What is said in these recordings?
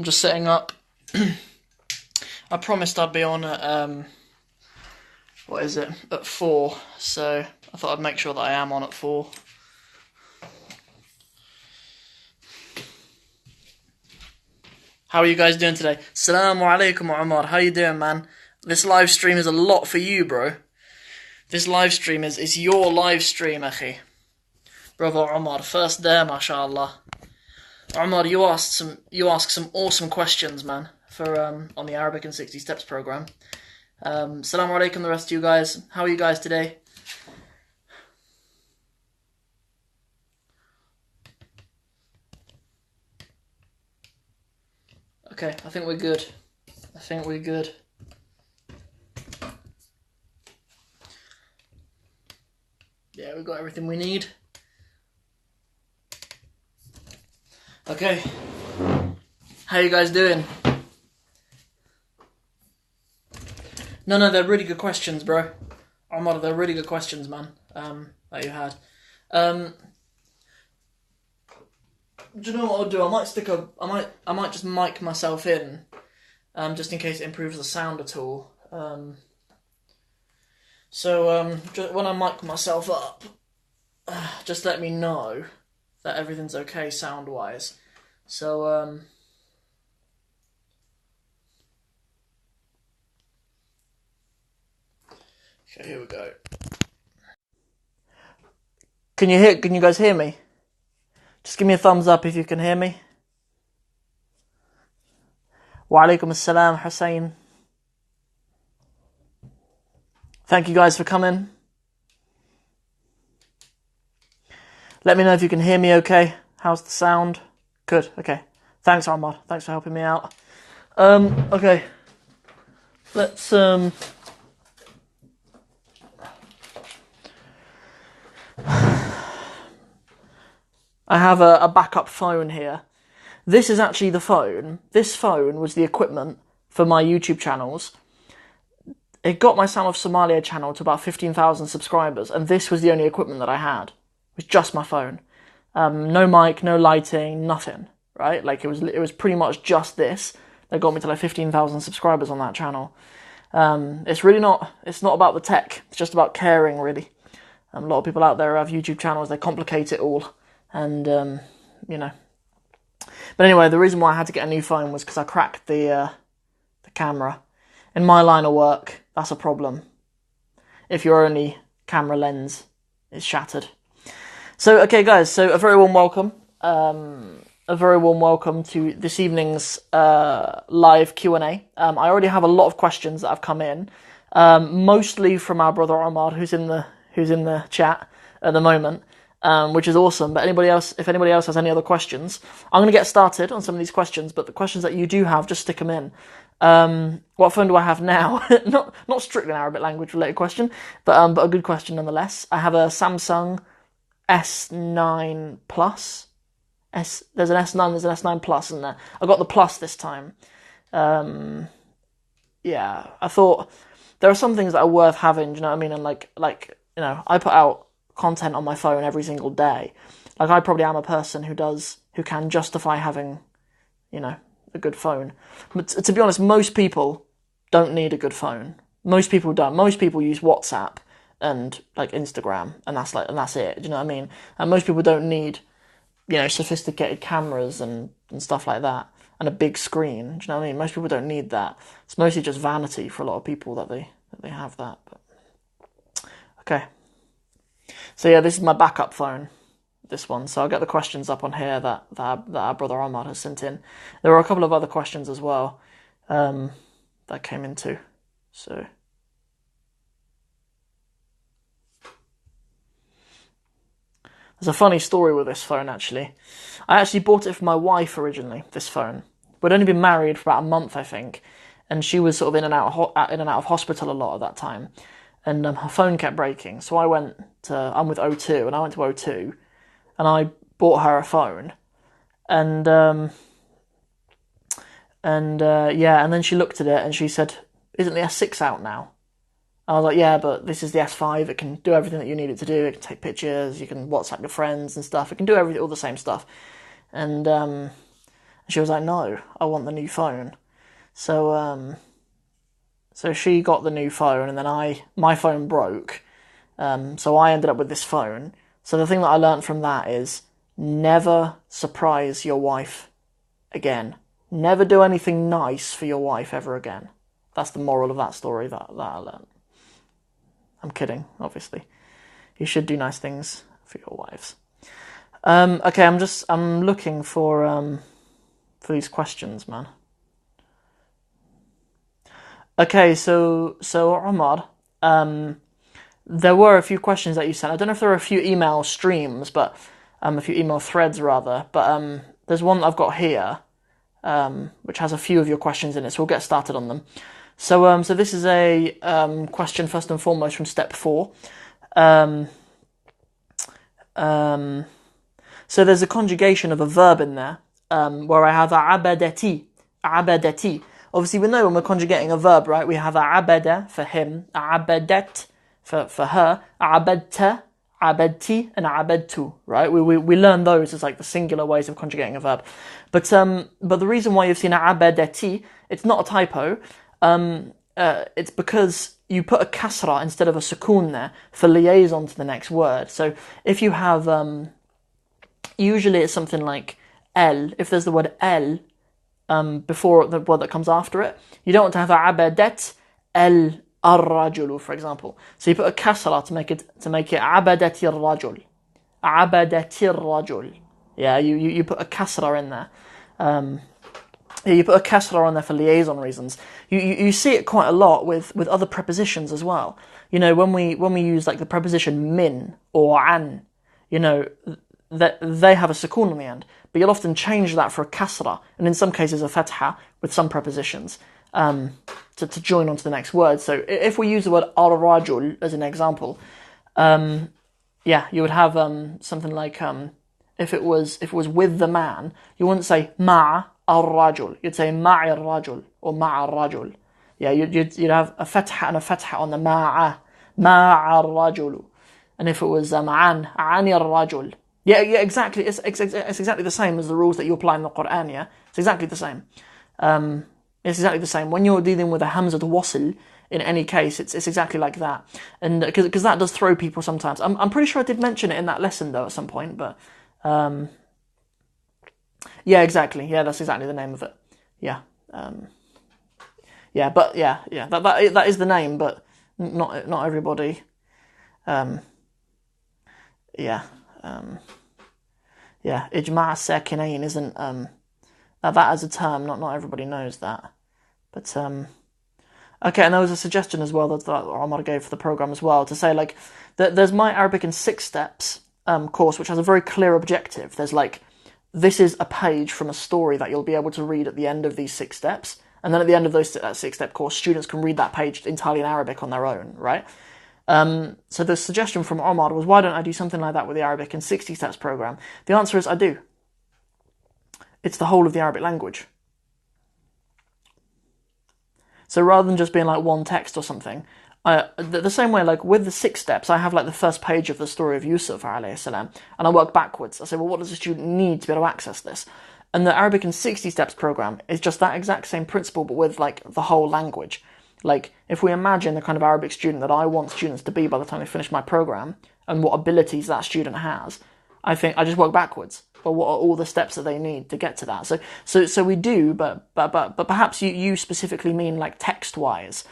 I'm just setting up. I promised I'd be on at, what is it, at 4, so I thought I'd make sure that I am on at 4. How are you guys doing today? Assalamu alaikum, Umar. How you doing, man? This live stream is a lot for you, bro. This live stream is your live stream, akhi. Brother Umar, first there, mashallah. Umar, you asked some awesome questions, man, for on the Arabic in 60 Steps program. Assalamu alaikum, the rest of you guys. How are you guys today? Okay, I think we're good. Yeah, we've got everything we need. Okay. How you guys doing? No, they're really good questions, bro. Omar, they're really good questions, man, that you had. Do you know what I'll do? I might just mic myself in, just in case it improves the sound at all. So when I mic myself up, just let me know that everything's okay sound-wise. So, okay, here we go. Can you guys hear me? Just give me a thumbs up if you can hear me. Wa alaikum assalam, Hussein. Thank you guys for coming. Let me know if you can hear me okay. How's the sound? Good, okay. Thanks, Ahmad. Thanks for helping me out. Okay. Let's, I have a backup phone here. This is actually the phone. This phone was the equipment for my YouTube channels. It got my Sound of Somalia channel to about 15,000 subscribers, and this was the only equipment that I had. It was just my phone. No mic, no lighting, nothing, right? Like, it was pretty much just this that got me to like 15,000 subscribers on that channel. It's not about the tech, it's just about caring, really. A lot of people out there who have YouTube channels, they complicate it all, and, you know. But anyway, the reason why I had to get a new phone was because I cracked the camera. In my line of work, that's a problem. If your only camera lens is shattered. So, okay guys, so a very warm welcome. A very warm welcome to this evening's live Q&A. I already have a lot of questions that have come in, mostly from our brother Omar, who's in the chat at the moment, which is awesome. But if anybody else has any other questions, I'm going to get started on some of these questions. But the questions that you do have, just stick them in. What phone do I have now? not strictly an Arabic language related question, but a good question nonetheless. I have a Samsung S9 Plus. There's an S9, there's an S9 Plus in there. I got the Plus this time. Yeah, I thought there are some things that are worth having, do you know what I mean? And like, you know, I put out content on my phone every single day. Like, I probably am a person who can justify having, you know, a good phone. But to be honest, most people don't need a good phone. Most people don't. Most people use WhatsApp and like Instagram, and that's it. Do you know what I mean? And most people don't need, you know, sophisticated cameras and stuff like that, and a big screen. Do you know what I mean? Most people don't need that. It's mostly just vanity for a lot of people that they have that. But okay. So yeah, this is my backup phone. This one. So I'll get the questions up on here that our brother Ahmad has sent in. There were a couple of other questions as well that came in too. So there's a funny story with this phone, actually. I actually bought it for my wife originally, this phone. We'd only been married for about a month, I think, and she was sort of in and out of hospital a lot at that time, and her phone kept breaking. So I'm with O2, and I went to O2, and I bought her a phone, and then she looked at it and she said, "Isn't the S6 out now?" I was like, "Yeah, but this is the S5. It can do everything that you need it to do. It can take pictures. You can WhatsApp your friends and stuff. It can do all the same stuff." And She was like, no, I want the new phone. So so she got the new phone, and then my phone broke. So I ended up with this phone. So the thing that I learned from that is never surprise your wife again. Never do anything nice for your wife ever again. That's the moral of that story that I learned. I'm kidding, obviously. You should do nice things for your wives. Okay, I'm looking for these questions, man. Okay, so Omar, there were a few questions that you sent. I don't know if there are a few email streams, but a few email threads rather. But there's one that I've got here, which has a few of your questions in it. So we'll get started on them. So this is a question first and foremost from step 4. So there's a conjugation of a verb in there, where I have abadati. Obviously, we know when we're conjugating a verb, right? We have abada for him, abadat for her, abadta, abadti, and abadtu, right? We learn those as like the singular ways of conjugating a verb. But the reason why you've seen abadati, it's not a typo. It's because you put a kasra instead of a sukoon there for liaison to the next word. So if you have, usually it's something like el. If there's the word el before the word that comes after it, you don't want to have abadat el ar-rajulu, for example. So you put a kasra to make it abadati ar-rajul. Abadati ar-rajul. Yeah, you put a kasra in there. You put a kasra on there for liaison reasons. You see it quite a lot with other prepositions as well. You know, when we use like the preposition min or an, you know, that they have a sukoon on the end, but you'll often change that for a kasra, and in some cases a fatha with some prepositions, to join onto the next word. So if we use the word ar-rajul as an example, yeah, you would have something like if it was with the man, you wouldn't say ma'a ar-rajul, you'd say ma'i ar-rajul or ma'a ar-rajul. Yeah, you'd have a fatha and a fatha on the ma'a ar-rajulu, and if it was ani ar-rajul. Yeah, exactly. It's exactly the same as the rules that you apply in the Quran. Yeah, it's exactly the same. It's exactly the same. When you're dealing with a hamza to wasl, in any case, it's exactly like that. And because that does throw people sometimes. I'm pretty sure I did mention it in that lesson though at some point, but yeah, exactly. Yeah, that's exactly the name of it. Yeah, yeah, but yeah. That is the name, but not everybody. Yeah. Yeah, ijma' sakinain isn't that as a term. Not everybody knows that, but okay. And there was a suggestion as well that Omar gave for the program as well to say like there's My Arabic in 6 Steps course, which has a very clear objective. There's like this is a page from a story that you'll be able to read at the end of these 6 steps, and then at the end of those 6-step course, students can read that page entirely in Arabic on their own, right? So the suggestion from Omar was, why don't I do something like that with the Arabic in 60 Steps program? The answer is I do. It's the whole of the Arabic language. So rather than just being like one text or something, the same way, like with the 6 steps, I have like the first page of the story of Yusuf alayhi salam, and I work backwards. I say, well, what does a student need to be able to access this? And the Arabic in 60 Steps program is just that exact same principle, but with like the whole language. Like, if we imagine the kind of Arabic student that I want students to be by the time they finish my program, and what abilities that student has, I think I just work backwards. But what are all the steps that they need to get to that? So we do, but perhaps you specifically mean like text-wise.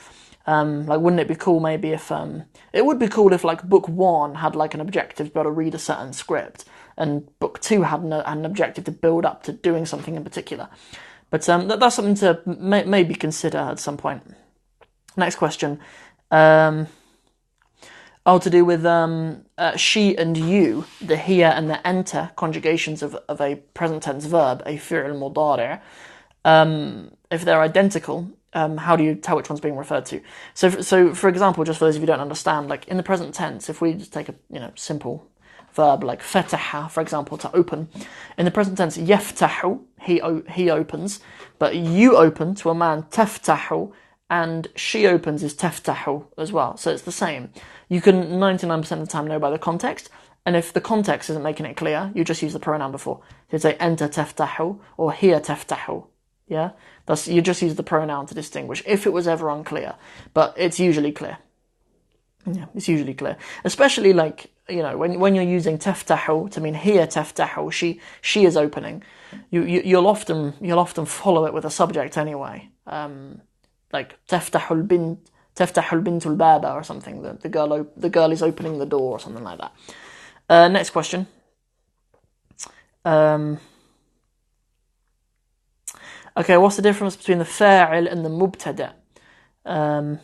Like, wouldn't it be cool maybe if it would be cool if like book 1 had like an objective to be able to read a certain script, and book 2 had an objective to build up to doing something in particular. But that's something to maybe consider at some point. Next question. To do with she and you, the hiya and the anta conjugations of a present tense verb, a fi'l mudari'. If they're identical, how do you tell which one's being referred to? So for example, just for those of you who don't understand, like in the present tense, if we just take a simple verb like fataha, for example, to open. In the present tense, yaftahu, he opens, but you open to a man, taftahu, and she opens is taftahu as well. So it's the same. You can 99% of the time know by the context, And if the context isn't making it clear, you just use the pronoun before. You'd say أنت تفتح or هي تفتح. Yeah? You just use the pronoun to distinguish if it was ever unclear. But it's usually clear. Yeah, it's usually clear. Especially like, when you're using تفتح to mean هي تفتح, she is opening. You'll often follow it with a subject anyway. Like تفتح البنت الباب or something. The girl is opening the door or something like that. Next question. Okay, what's the difference between the fa'il and the mubtada? No,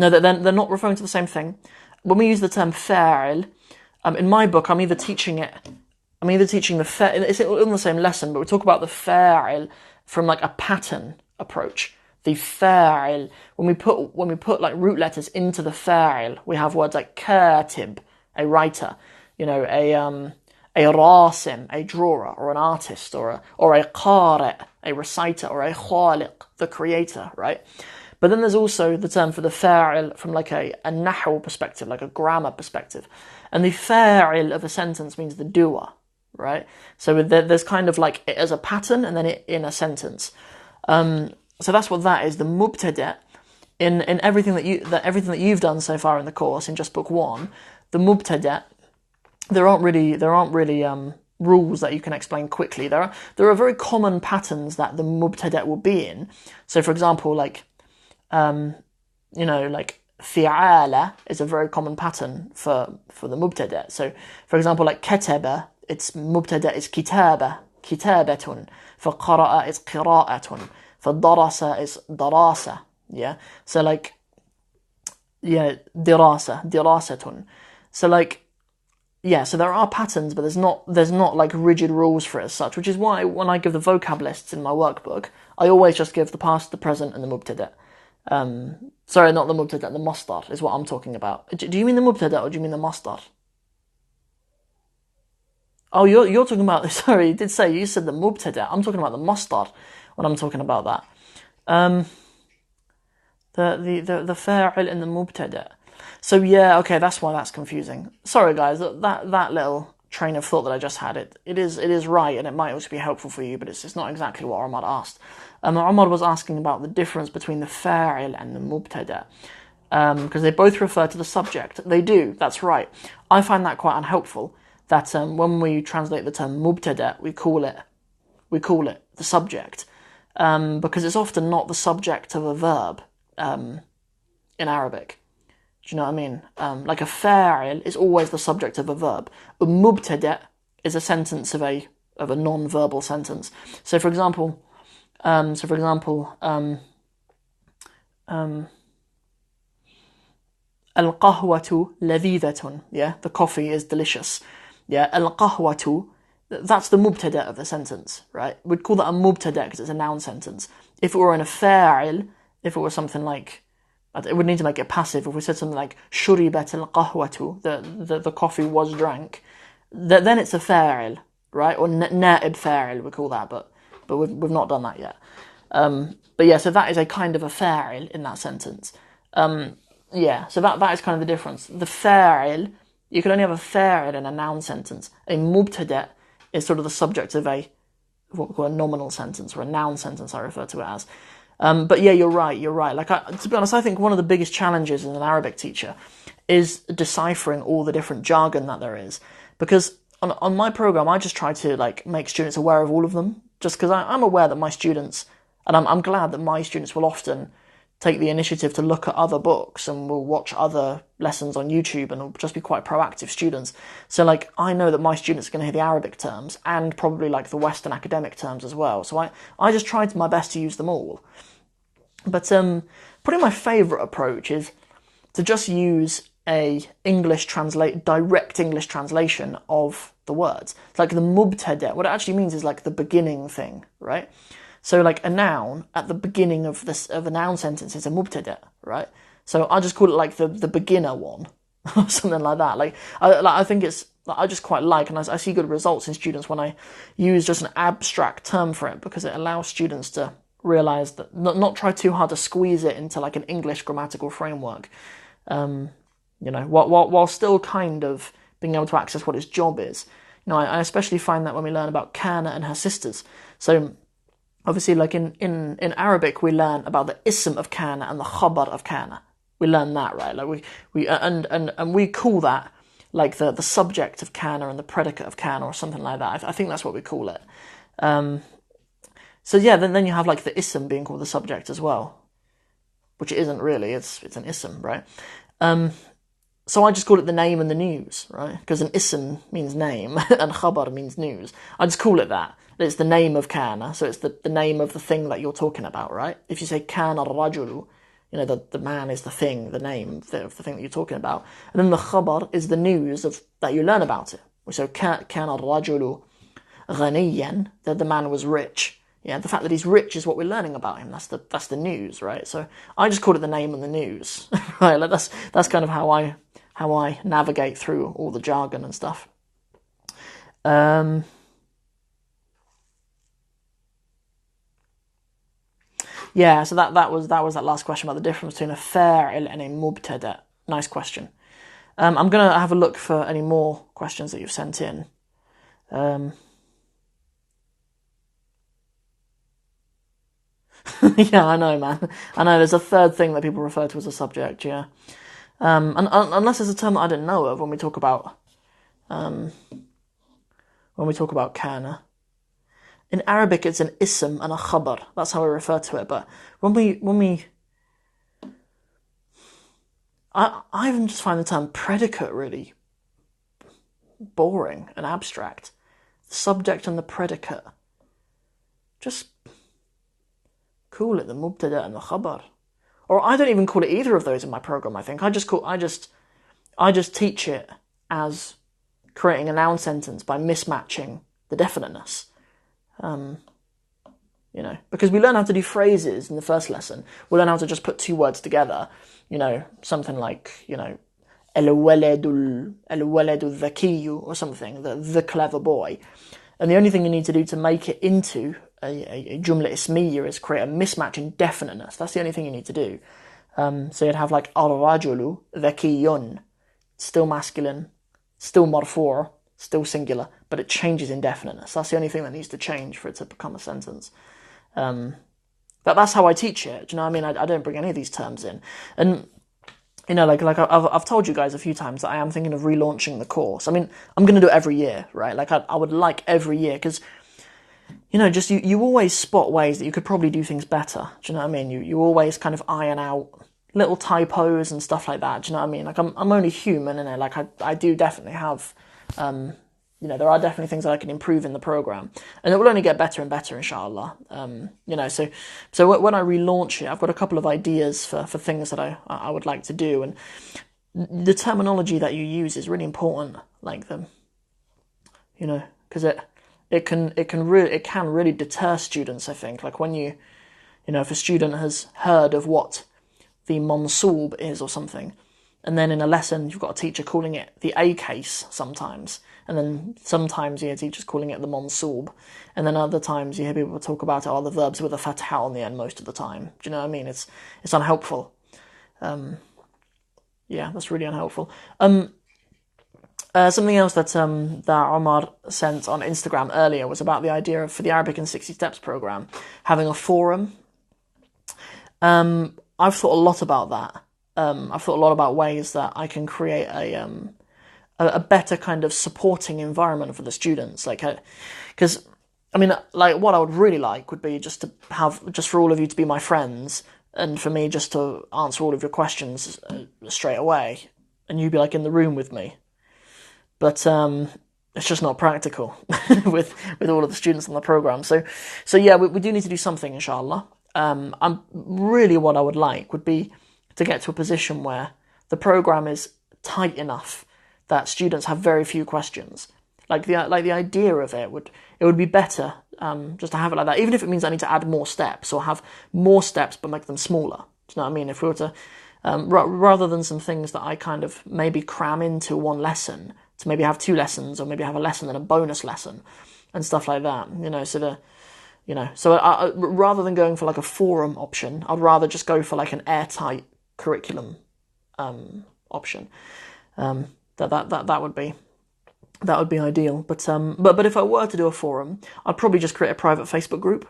they're not referring to the same thing. When we use the term fa'il, in my book, I'm either teaching the fa'il, it's in the same lesson, but we talk about the fa'il from like a pattern approach. The fa'il, when we put like root letters into the fa'il, we have words like katib, a writer, a rasim, a drawer, or an artist, or a qari', a reciter, or a khaliq, the creator, right? But then there's also the term for the fa'il from like a nahu perspective, like a grammar perspective. And the fa'il of a sentence means the doer, right? So there's kind of like it as a pattern and then it in a sentence. So that's what that is. The mubtada in everything that you've done so far in the course in just book 1, the mubtada, there aren't really rules that you can explain quickly. There are very common patterns that the mubtada will be in. So for example, like fi'ala is a very common pattern for the mubtada. So for example, like kataba, its mubtada is kitabatun. For qara'a is qira'atun. For darasa is darasa. Yeah. So like, dirasatun. So like, yeah, so there are patterns, but there's not like rigid rules for it as such, which is why when I give the vocab lists in my workbook, I always just give the past, the present, and the mubtada. Sorry, not the mubtada, the masdar is what I'm talking about. Do you mean the mubtada or do you mean the masdar? Oh, you're talking about, sorry, you did say, you said the mubtada. I'm talking about the masdar when I'm talking about that. The fa'il and the mubtada. So yeah, okay, that's why that's confusing. Sorry guys, that little train of thought that I just had, it is right, and it might also be helpful for you, but it's not exactly what Omar asked. Omar was asking about the difference between the fa'il and the mubtada, because they both refer to the subject. They do, that's right. I find that quite unhelpful, that when we translate the term mubtada, we call it the subject, because it's often not the subject of a verb in Arabic. Do you know what I mean? Like a fa'il is always the subject of a verb. A mubtada is a sentence of a non-verbal sentence. So for example, al-qahwatu ladhidatun. Yeah, the coffee is delicious. Yeah, al-qahwatu, that's the mubtada of the sentence, right? We'd call that a mubtada because it's a noun sentence. If it were in a fa'il, if it was something like, it would need to make it passive. If we said something like shuribat al-qahwatu, the coffee was drank, then it's a fa'il, right? Or na'ib fa'il, we call that, but we've not done that yet. But yeah, so that is a kind of a fa'il in that sentence. Yeah, so that is kind of the difference. The fa'il, you can only have a fa'il in a noun sentence. A mubtada is sort of the subject of what we call a nominal sentence, or a noun sentence, I refer to it as. But yeah, you're right. Like, to be honest, I think one of the biggest challenges as an Arabic teacher is deciphering all the different jargon that there is. Because on my program, I just try to like make students aware of all of them. Just because I'm aware that my students, and I'm glad that my students will often take the initiative to look at other books and will watch other lessons on YouTube and will just be quite proactive students. So like, I know that my students are going to hear the Arabic terms and probably like the Western academic terms as well. So I just tried my best to use them all. But probably my favourite approach is to just use a direct English translation of the words. It's like the mubtada. What it actually means is like the beginning thing, right? So like a noun at the beginning of a noun sentence is a mubtada, right? So I just call it like the beginner one, or something like that. I think I just quite like, and I see good results in students when I use just an abstract term for it, because it allows students to realize that not try too hard to squeeze it into like an English grammatical framework, while still kind of being able to access what its job is. You know, I especially find that when we learn about Kana and her sisters. So obviously, like in Arabic, we learn about the ism of Kana and the khabar of Kana. We learn that, right? Like we call that like the subject of Kana and the predicate of Kana or something like that. I think that's what we call it. So yeah, then you have like the ism being called the subject as well, which it isn't really. It's an ism, right? So I just call it the name and the news, right? Because an ism means name and khabar means news. I just call it that. It's the name of kana, so it's the name of the thing that you're talking about, right? If you say kana rajulu, you know, the man is the thing, the name of the thing that you're talking about. And then the khabar is the news of that you learn about it. So kana rajulu ghaniyan, that the man was rich. Yeah, the fact that he's rich is what we're learning about him. That's the news, right? So I just call it the name and the news, right? Like that's kind of how I navigate through all the jargon and stuff. Yeah, so that was that last question about the difference between a fa'il and a mubtada. Nice question. I'm gonna have a look for any more questions that you've sent in. Yeah, I know, man. I know. There's a third thing that people refer to as a subject. Yeah, unless it's a term that I didn't know of when we talk about kana. In Arabic, it's an ism and a khabar. That's how we refer to it. But I even just find the term predicate really boring and abstract. The subject and the predicate. Just call it the mubtada and the khabar. Or I don't even call it either of those in my program, I think. I just teach it as creating a noun sentence by mismatching the definiteness. You know, because we learn how to do phrases in the first lesson. We learn how to just put two words together. You know, something like, you know, al-waladu dhakiyu or something, the clever boy. And the only thing you need to do to make it into a jumla ismiya is create a mismatch in definiteness. That's the only thing you need to do. So you'd have like al-rajulu dhakiyun, still masculine, still marfu', still singular, but it changes in definiteness. That's the only thing that needs to change for it to become a sentence. But that's how I teach it. Do you know what I mean? I don't bring any of these terms in. And, you know, like I've told you guys a few times that I am thinking of relaunching the course. I mean, I'm going to do it every year, right? Like I would like every year because, you know, just you always spot ways that you could probably do things better. Do you know what I mean? You always kind of iron out little typos and stuff like that. Do you know what I mean? Like I'm only human, and like I do definitely have, you know, there are definitely things that I can improve in the program, and it will only get better and better, inshallah. You know, so when I relaunch it, I've got a couple of ideas for things that I would like to do, and the terminology that you use is really important. Like you know, because it can really deter students. I think, like when you know, if a student has heard of what the mansoob is or something, and then in a lesson you've got a teacher calling it the A case sometimes, and then sometimes you hear teachers calling it the mansoob, and then other times you hear people talk about it, the verbs with a fatha on the end most of the time. Do you know what I mean? It's unhelpful. Yeah, that's really unhelpful. Something else that Omar sent on Instagram earlier was about the idea of, for the Arabic in 60 Steps program, having a forum. I've thought a lot about that. I've thought a lot about ways that I can create a better kind of supporting environment for the students. Like, because I mean, like what I would really like would be just for all of you to be my friends, and for me just to answer all of your questions straight away, and you be like in the room with me. But it's just not practical with all of the students on the program. So yeah, we do need to do something, inshallah. I'm really, what I would like would be to get to a position where the program is tight enough that students have very few questions. Like the idea of it would be better just to have it like that, even if it means I need to add more steps or have more steps but make them smaller. Do you know what I mean? If we were to rather than some things that I kind of maybe cram into one lesson, to maybe have two lessons, or maybe have a lesson and a bonus lesson and stuff like that. You know, so rather than going for like a forum option, I'd rather just go for like an airtight curriculum option. That would be That would be ideal. But if I were to do a forum, I'd probably just create a private Facebook group.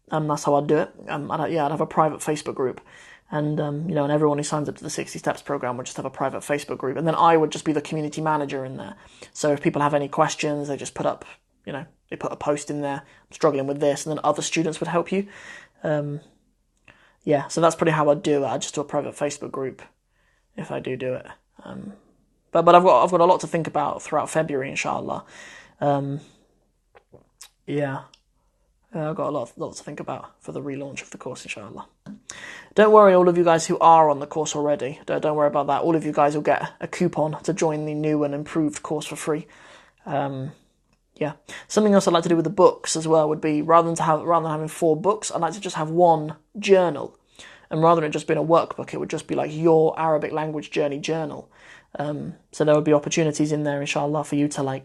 That's how I'd do it. I'd have a private Facebook group, and and everyone who signs up to the 60 Steps program would just have a private Facebook group, and then I would just be the community manager in there. So if people have any questions, they just put up, they put a post in there. I'm struggling with this, and then other students would help you. So that's probably how I'd do it. I'd just do a private Facebook group if I do it. But I've got a lot to think about throughout February, inshallah. I've got a lot to think about for the relaunch of the course, inshallah. Don't worry, all of you guys who are on the course already. Don't worry about that. All of you guys will get a coupon to join the new and improved course for free. Something else I'd like to do with the books as well would be rather than having 4 books, I'd like to just have one journal. And rather than it just being a workbook, it would just be like your Arabic language journey journal. So there would be opportunities in there, inshallah, for you to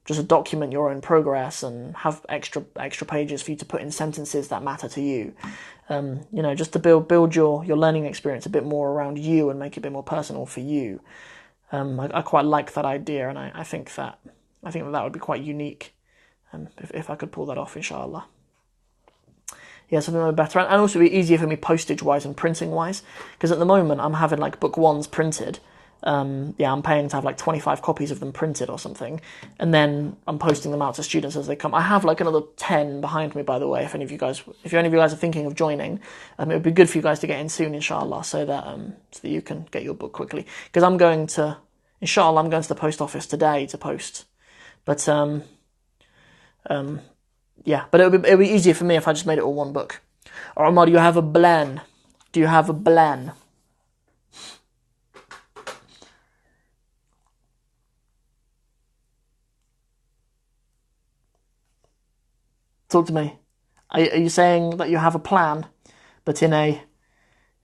just document your own progress and have extra pages for you to put in sentences that matter to you. Just to build your learning experience a bit more around you and make it a bit more personal for you. I quite like that idea, and I think that would be quite unique, if I could pull that off, inshallah. Yeah, something a little better, and also be easier for me postage-wise and printing-wise, because at the moment I'm having book 1s printed. I'm paying to have 25 copies of them printed or something, and then I'm posting them out to students as they come. I have another 10 behind me, by the way. If any of you guys are thinking of joining, it would be good for you guys to get in soon, inshallah, so that you can get your book quickly. Because I'm going to the post office today to post, but but it would be easier for me if I just made it all one book. Or Omar, do you have a plan? Do you have a plan? Talk to me. Are you saying that you have a plan, but in a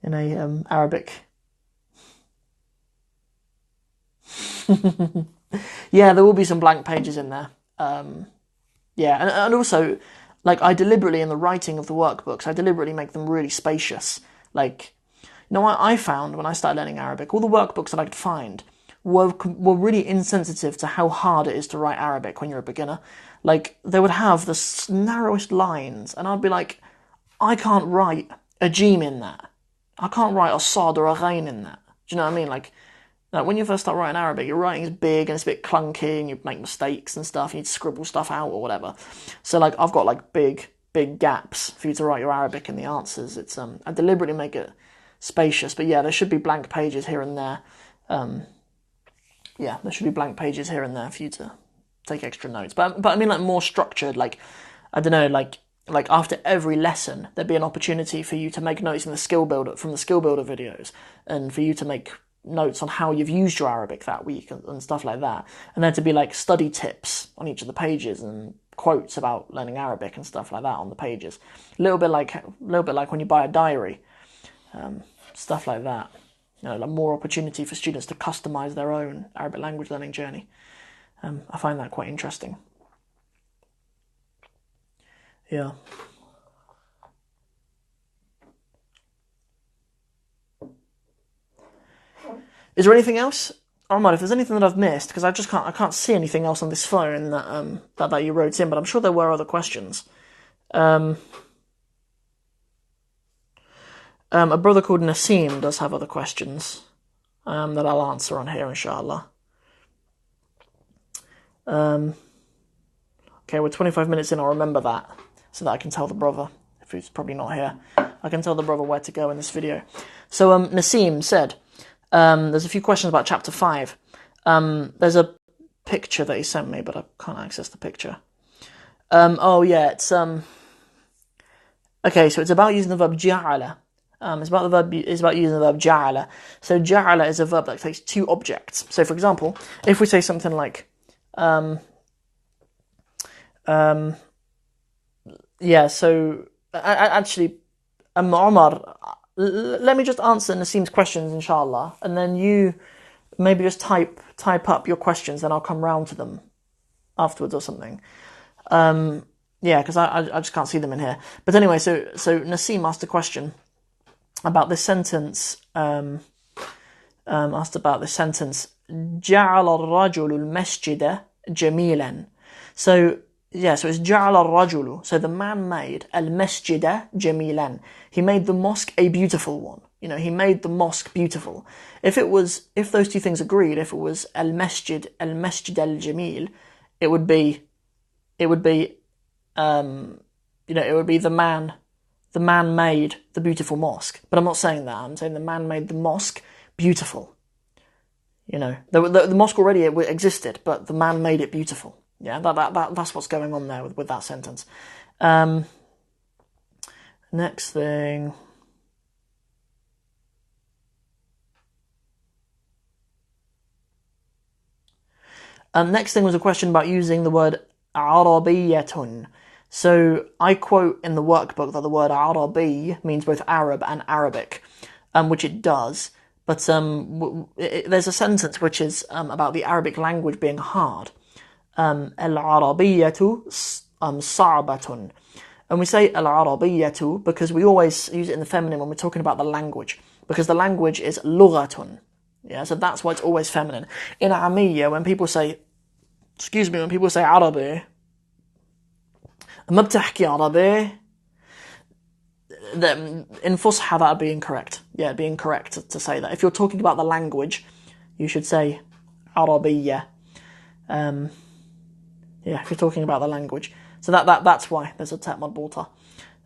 Arabic? Yeah, there will be some blank pages in there. And also, I deliberately, in the writing of the workbooks, I deliberately make them really spacious. I found when I started learning Arabic, all the workbooks that I could find were really insensitive to how hard it is to write Arabic when you're a beginner. They would have the narrowest lines, and I'd be like, I can't write a jim in that. I can't write a sad or a ghain in that. Do you know what I mean? When you first start writing Arabic, your writing is big and it's a bit clunky, and you make mistakes and stuff. You need to scribble stuff out or whatever. So I've got big gaps for you to write your Arabic in the answers. It's I deliberately make it spacious, but yeah, there should be blank pages here and there. There should be blank pages here and there for you to take extra notes. But I mean more structured. I don't know, after every lesson, there'd be an opportunity for you to make notes from the skill builder videos, and for you to make notes on how you've used your Arabic that week and stuff like that, and then to be study tips on each of the pages and quotes about learning Arabic and stuff like that on the pages. A little bit like when you buy a diary, stuff like that. More opportunity for students to customize their own Arabic language learning journey. I find that quite interesting. Yeah. Is there anything else? Omar, if there's anything that I've missed, because I can't see anything else on this phone that you wrote in, but I'm sure there were other questions. A brother called Nassim does have other questions that I'll answer on here, inshallah. Okay, we're 25 minutes in, I'll remember that, so that I can tell the brother, if he's probably not here, I can tell the brother where to go in this video. So Nassim said, there's a few questions about chapter 5. There's a picture that he sent me, but I can't access the picture. It's okay, so it's about using the verb ja'ala. It's about using the verb ja'ala. So ja'ala is a verb that takes 2 objects. So for example, if we say something like Omar, let me just answer Nassim's questions, inshallah, and then you maybe just type up your questions, and I'll come round to them afterwards or something. Because I just can't see them in here. But anyway, so Nassim asked a question about this sentence. جعل الرجل المسجد جميلا. So yeah, so it's جعل الرجل. So the man made المسجد جميلا. He made the mosque a beautiful one. You know, he made the mosque beautiful. If those two things agreed, if it was المسجد الجميل, it would be you know, it would be the man made the beautiful mosque. But I'm not saying that. I'm saying the man made the mosque beautiful. You know, the mosque already existed, but the man made it beautiful. Yeah, that's what's going on there with that sentence. Next thing. Next thing was a question about using the word عربية. So I quote in the workbook that the word Arabi means both Arab and Arabic, which it does. But there's a sentence which is about the Arabic language being hard. العربية صعبة. And we say العربية because we always use it in the feminine when we're talking about the language, because the language is لغة. Yeah, so that's why it's always feminine. In Amiyya, when people say عربي, ما بتحكي عربي, in Fusha that would be incorrect. Yeah, it'd be incorrect to say that. If you're talking about the language, you should say عربية. Yeah, if you're talking about the language. So that's why there's a tet madbuta.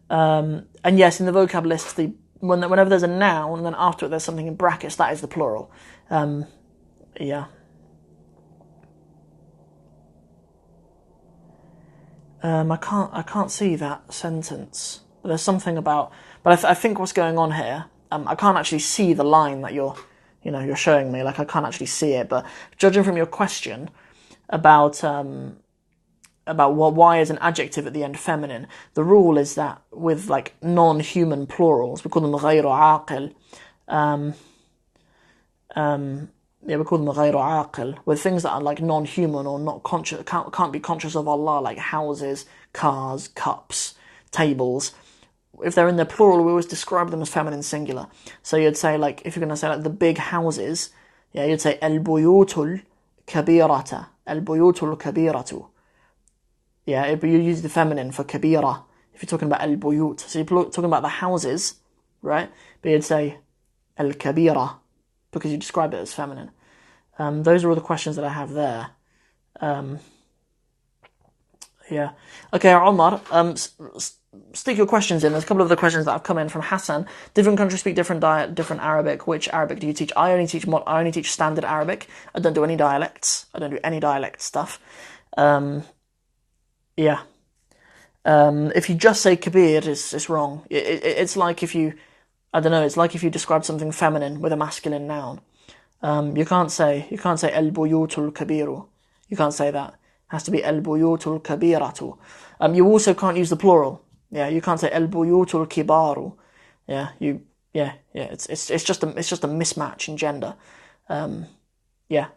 And yes, in the vocab list, whenever there's a noun and then after it there's something in brackets, that is the plural. Yeah. I can't see that sentence. But there's something about. But I think what's going on here. I can't actually see the line that you're showing me. Like I can't actually see it. But judging from your question about why is an adjective at the end feminine, the rule is that with like non-human plurals, we call them غير عاقل. Yeah, we call them غير عاقل. With things that are like non-human or not conscious, can't be conscious of Allah, like houses, cars, cups, tables. If they're in the plural, we always describe them as feminine singular. So you'd say, like, if you're going to say like the big houses, yeah, you'd say البيوت الكبيرة. البيوت الكبيرة. Yeah, but you use the feminine for kabira if you're talking about al-buyut. So you're talking about the houses, right? But you'd say al-kabira because you describe it as feminine. Those are all the questions that I have there. Yeah. Okay, Omar, stick your questions in. There's a couple of the questions that have come in from Hassan. Different countries speak different Arabic. Which Arabic do you teach? I only teach standard Arabic. I don't do any dialects. I don't do any dialect stuff. Yeah. If you just say kabir, it's wrong. It's like if you, I don't know, it's like if you describe something feminine with a masculine noun. You can't say al-buyutul kabiru. You can't say that. It has to be al-buyutul kabiratu. You also can't use the plural. Yeah, you can't say al-buyutul kibaru. Yeah, it's just a mismatch in gender. Yeah.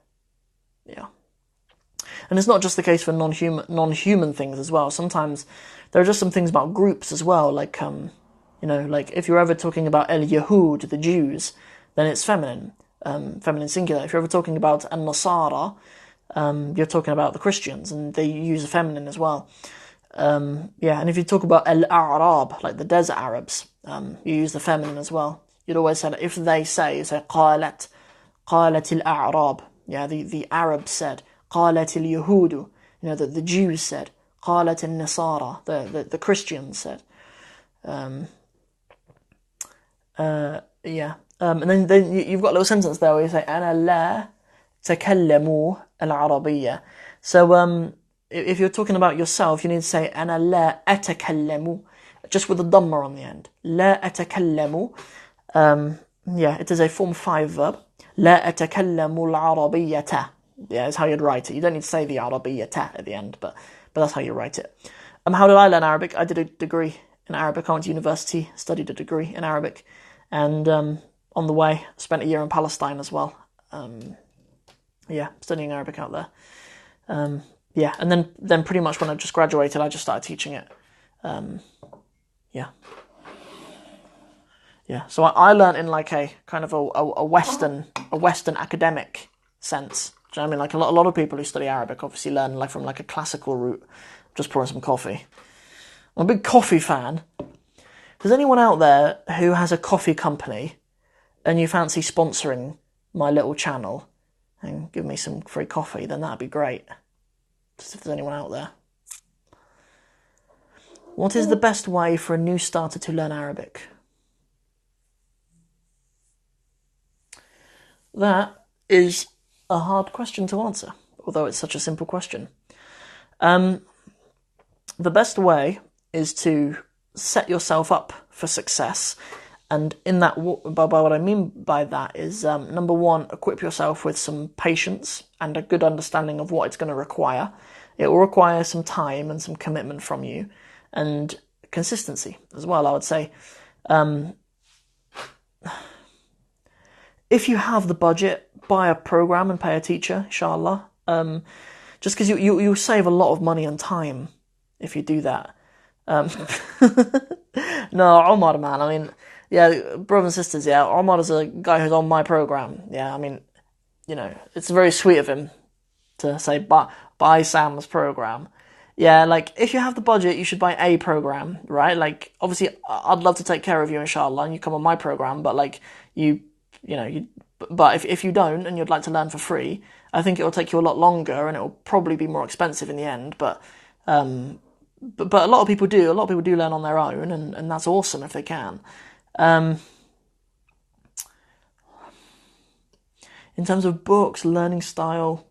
And it's not just the case for non-human things as well. Sometimes there are just some things about groups as well, like like if you're ever talking about el-Yahud, the Jews, then it's feminine singular. If you're ever talking about al-Nasara, you're talking about the Christians, and they use a feminine as well. And if you talk about al-A'rab, like the desert Arabs, you use the feminine as well. You'd always say that if they say قالت al-A'rab. Yeah, the Arabs said. قالت اليهود, the Jews said. قالت النصارى, the Christians said. And then you've got a little sentence there where you say أنا لا تكلم العربية. So if you're talking about yourself, you need to say أنا لا أتكلم, just with a dhamma on the end. لا أتكلم. It is a form 5 verb. لا أتكلم العربية. Yeah, that's how you'd write it. You don't need to say the Arabiyyah at the end, but that's how you write it. How did I learn Arabic? I did a degree in Arabic. I went to university, studied a degree in Arabic, and on the way, spent a year in Palestine as well. Studying Arabic out there. And then pretty much when I just graduated, I just started teaching it. So I learned in like a kind of a Western academic sense Do you know what I mean? Like a lot of people who study Arabic obviously learn like from like a classical route, just pouring some coffee. I'm a big coffee fan. If there's anyone out there who has a coffee company and you fancy sponsoring my little channel and give me some free coffee, then that'd be great. Just if there's anyone out there. What is the best way for a new starter to learn Arabic? That is a hard question to answer, although it's such a simple question. The best way is to set yourself up for success, and in that, by what I mean by that is, number one, equip yourself with some patience and a good understanding of what it's going to require. It will require some time and some commitment from you, and consistency as well, I would say. If you have the budget, buy a program and pay a teacher, inshallah. Just because you'll save a lot of money and time if you do that. No, Omar, man, I mean, yeah, brothers and sisters, yeah, Omar is a guy who's on my program. Yeah, I mean, you know, it's very sweet of him to say, buy Sam's program. Yeah, like, if you have the budget, you should buy a program, right? Like, obviously, I'd love to take care of you, inshallah, and you come on my program, but, like, but if you don't, and you'd like to learn for free, I think it will take you a lot longer, and it will probably be more expensive in the end, but a lot of people do. A lot of people do learn on their own, and that's awesome if they can. In terms of books, learning style,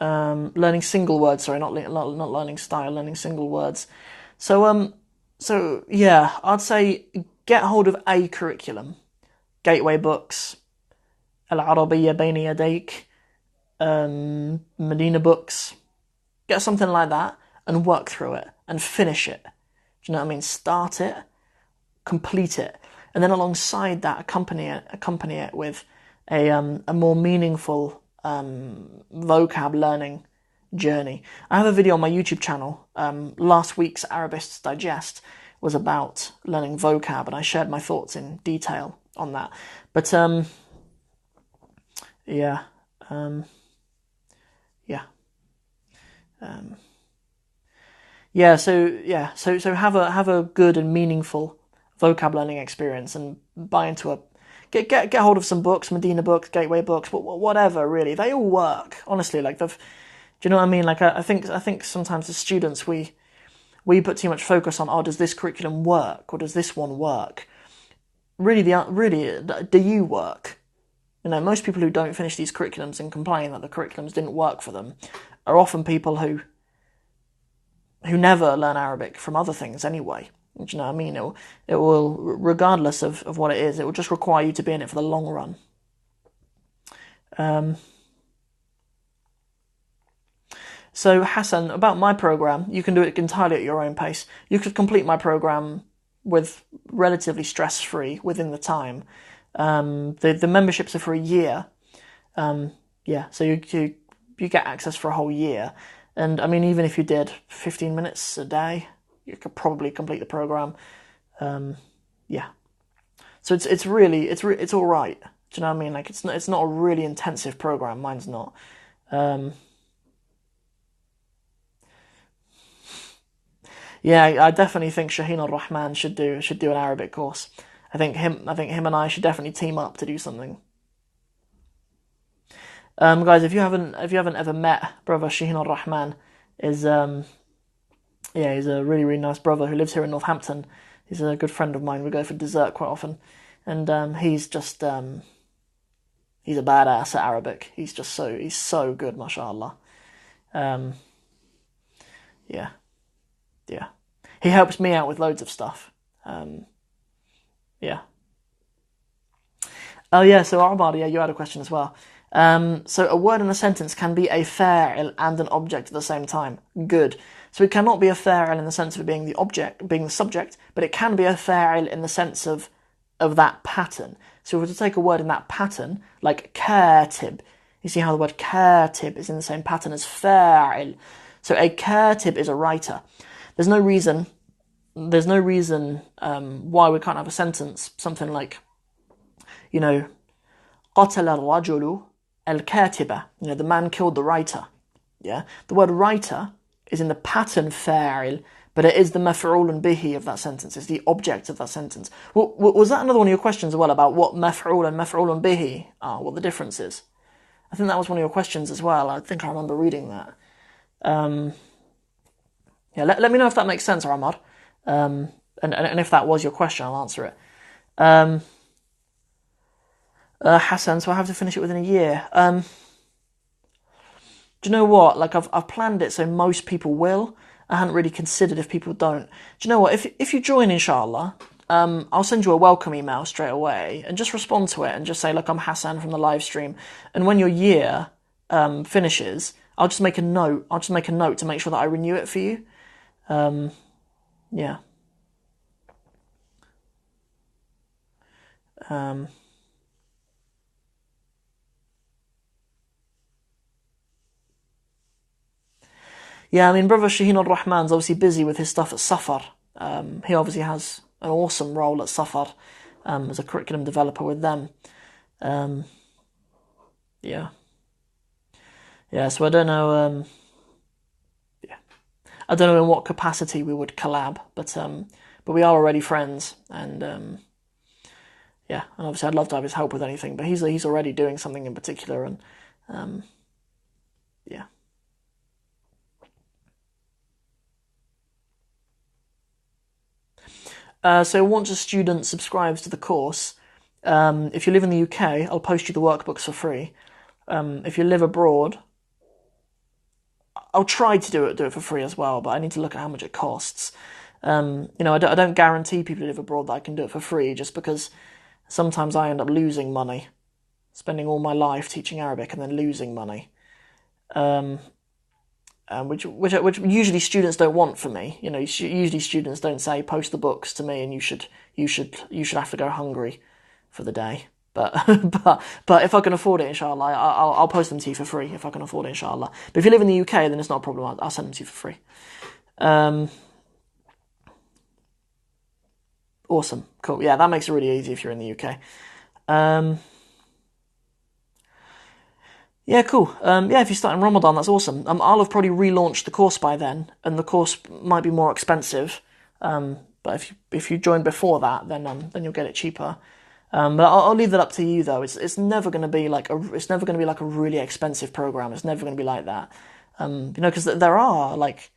learning single words. Sorry, not learning style, learning single words. So yeah, I'd say get hold of a curriculum. Gateway books, Al-Arabiyya Bayna Yadayk, Medina books. Get something like that and work through it and finish it. Do you know what I mean? Start it, complete it, and then alongside that, accompany it with a more meaningful vocab learning journey. I have a video on my YouTube channel. Last week's Arabists Digest was about learning vocab, and I shared my thoughts in detail on that. But so have a good and meaningful vocab learning experience, and buy into get hold of some books, Medina books, Gateway books, but whatever, really, they all work. Honestly, like do you know what I mean? Like I think sometimes as students we put too much focus on, does this curriculum work or does this one work? Really, do you work? You know, most people who don't finish these curriculums and complain that the curriculums didn't work for them are often people who never learn Arabic from other things anyway. Do you know what I mean? It will, regardless of what it is, it will just require you to be in it for the long run. So Hassan, about my program, you can do it entirely at your own pace. You could complete my program with relatively stress-free within the time. The memberships are for a year. So you get access for a whole year. And I mean, even if you did 15 minutes a day, you could probably complete the program. So it's all right. Do you know what I mean? Like it's not a really intensive program. Mine's not. Yeah, I definitely think Shaheen al-Rahman should do an Arabic course. I think him and I should definitely team up to do something. Guys, if you haven't ever met brother Shaheen al-Rahman, he's a really, really nice brother who lives here in Northampton. He's a good friend of mine. We go for dessert quite often, and he's just he's a badass at Arabic. He's so good, mashallah. Yeah. He helps me out with loads of stuff. Oh yeah, so Omar, you had a question as well. So a word in a sentence can be a fa'il and an object at the same time. Good. So it cannot be a fa'il in the sense of being the subject, but it can be a fa'il in the sense of that pattern. So if we were to take a word in that pattern, like katib, you see how the word katib is in the same pattern as fa'il. So a katib is a writer. There's no reason why we can't have a sentence, something like, قتل الرجل al-katiba, the man killed the writer. Yeah, the word writer is in the pattern fa'il, but it is the maf'ulun bihi of that sentence. It's the object of that sentence. Was that another one of your questions as well about what maf'ul and maf'ulun bihi are, what the difference is? I think that was one of your questions as well. I think I remember reading that. Yeah, let me know if that makes sense, Ahmad. And if that was your question, I'll answer it. Hassan, so I have to finish it within a year. Do you know what? Like I've planned it so most people will. I hadn't really considered if people don't. Do you know what? If you join, inshallah, I'll send you a welcome email straight away and just respond to it and just say, look, I'm Hassan from the live stream. And when your year finishes, I'll just make a note. I'll just make a note to make sure that I renew it for you. Yeah. Yeah, I mean, brother Shaheen al-Rahman's obviously busy with his stuff at Safar. He obviously has an awesome role at Safar as a curriculum developer with them. Yeah. Yeah, so I don't know. Yeah, I don't know in what capacity we would collab, but we are already friends, and yeah, and obviously I'd love to have his help with anything. But he's already doing something in particular, and yeah. So once a student subscribes to the course, if you live in the UK, I'll post you the workbooks for free. If you live abroad, I'll try to do it for free as well, but I need to look at how much it costs. I don't guarantee people who live abroad that I can do it for free, just because sometimes I end up losing money, spending all my life teaching Arabic and then losing money, which usually students don't want for me. Usually students don't say post the books to me and you should have to go hungry for the day. But but if I can afford it, inshallah, I'll post them to you for free if I can afford it, inshallah. But if you live in the UK, then it's not a problem. I'll send them to you for free. Awesome, cool. Yeah, that makes it really easy if you're in the UK. Yeah, cool. Yeah, if you start in Ramadan, that's awesome. I'll have probably relaunched the course by then, and the course might be more expensive. But if you join before that, then you'll get it cheaper. But I'll leave that up to you though. It's never going to be like a really expensive program. It's never going to be like that. Because there are like